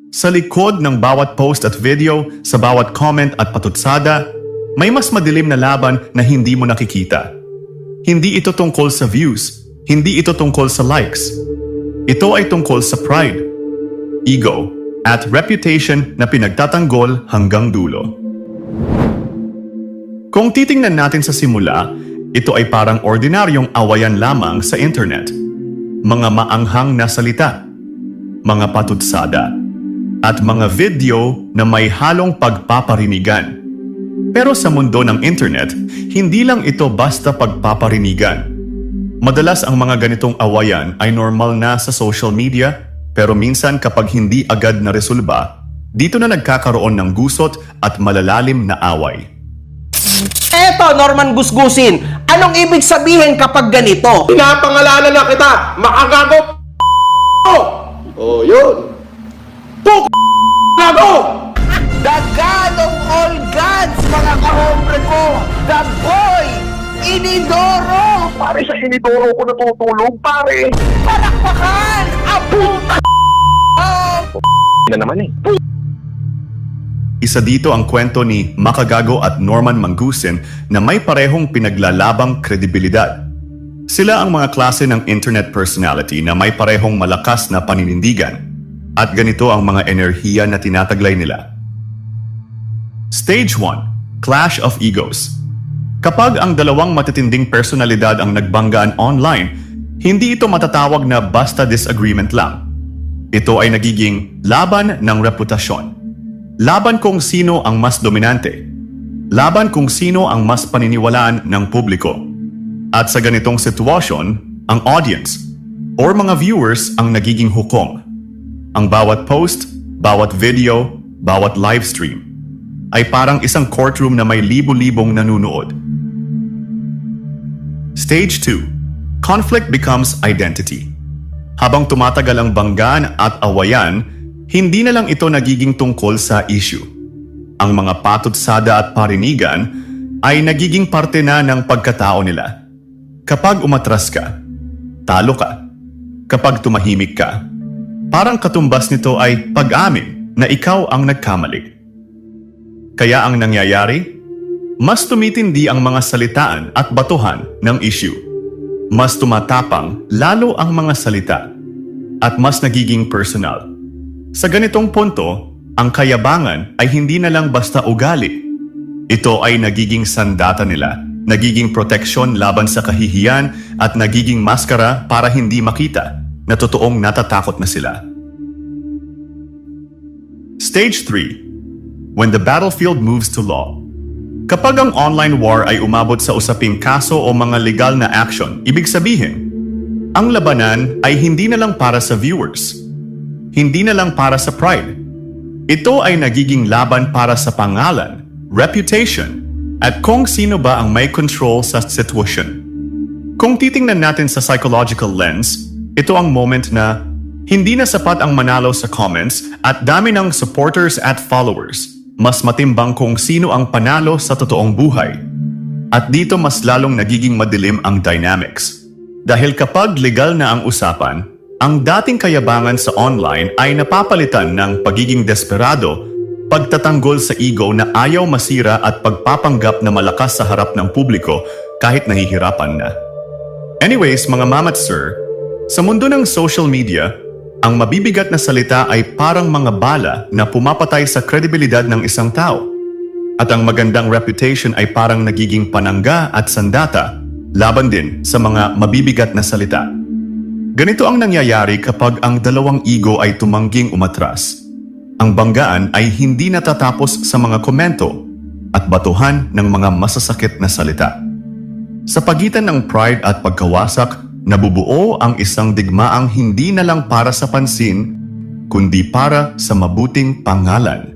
Sa likod ng bawat post at video, sa bawat comment at patutsada, may mas madilim na laban na hindi mo nakikita. Hindi ito tungkol sa views, hindi ito tungkol sa likes. Ito ay tungkol sa pride, ego, at reputation na pinagtatanggol hanggang dulo. Kung titingnan natin sa simula, ito ay parang ordinaryong awayan lamang sa internet. Mga maanghang na salita, mga patutsada, at mga video na may halong pagpaparinigan. Pero sa mundo ng internet, hindi lang ito basta pagpaparinigan. Madalas ang mga ganitong awayan ay normal na sa social media, pero minsan kapag hindi agad na resolba, dito na nagkakaroon ng gusot at malalalim na away. Eto, Norman Gusgusin, anong ibig sabihin kapag ganito? Pinapangalanan na kita, makagago yun. Gago! The God of all gods, mga kahombre ko! The boy! Inidoro! Pare, sa Inidoro ko natutulog, pare. Palakpakan! Apo! Na naman eh. Isa dito ang kwento ni Makagago at Norman Mangusin na may parehong pinaglalabang kredibilidad. Sila ang mga klase ng internet personality na may parehong malakas na paninindigan. At ganito ang mga enerhiya na tinataglay nila. Stage 1. Clash of Egos. Kapag ang dalawang matitinding personalidad ang nagbanggaan online, hindi ito matatawag na basta disagreement lang. Ito ay nagiging laban ng reputasyon. Laban kung sino ang mas dominante. Laban kung sino ang mas paniniwalaan ng publiko. At sa ganitong sitwasyon, ang audience or mga viewers ang nagiging hukom. Ang bawat post, bawat video, bawat livestream ay parang isang courtroom na may libo-libong nanunood. Stage 2. Conflict becomes identity. Habang tumatagal ang banggaan at awayan, hindi na lang ito nagiging tungkol sa issue. Ang mga patutsada at parinigan ay nagiging parte na ng pagkatao nila. Kapag umatras ka, talo ka. Kapag tumahimik ka, parang katumbas nito ay pag-amin na ikaw ang nagkamali. Kaya ang nangyayari, mas tumitindi ang mga salitaan at batuhan ng issue. Mas tumatapang lalo ang mga salita at mas nagiging personal. Sa ganitong punto, ang kayabangan ay hindi na lang basta ugali. Ito ay nagiging sandata nila, nagiging proteksyon laban sa kahihiyan at nagiging maskara para hindi makita na totoong natatakot na sila. Stage 3. When the battlefield moves to law. Kapag ang online war ay umabot sa usaping kaso o mga legal na action, ibig sabihin, ang labanan ay hindi na lang para sa viewers. Hindi na lang para sa pride. Ito ay nagiging laban para sa pangalan, reputation, at kung sino ba ang may control sa sitwasyon. Kung titingnan natin sa psychological lens, ito ang moment na hindi na sapat ang manalo sa comments at dami ng supporters at followers. Mas matimbang kung sino ang panalo sa totoong buhay. At dito mas lalong nagiging madilim ang dynamics. Dahil kapag legal na ang usapan, ang dating kayabangan sa online ay napapalitan ng pagiging desperado, pagtatanggol sa ego na ayaw masira at pagpapanggap na malakas sa harap ng publiko kahit nahihirapan na. Anyways, mga mama at sir, sa mundo ng social media, ang mabibigat na salita ay parang mga bala na pumapatay sa kredibilidad ng isang tao. At ang magandang reputation ay parang nagiging panangga at sandata laban din sa mga mabibigat na salita. Ganito ang nangyayari kapag ang dalawang ego ay tumangging umatras. Ang banggaan ay hindi natatapos sa mga komento at batuhan ng mga masasakit na salita. Sa pagitan ng pride at pagkawasak, nabubuo ang isang digmaang hindi na lang para sa pansin, kundi para sa mabuting pangalan.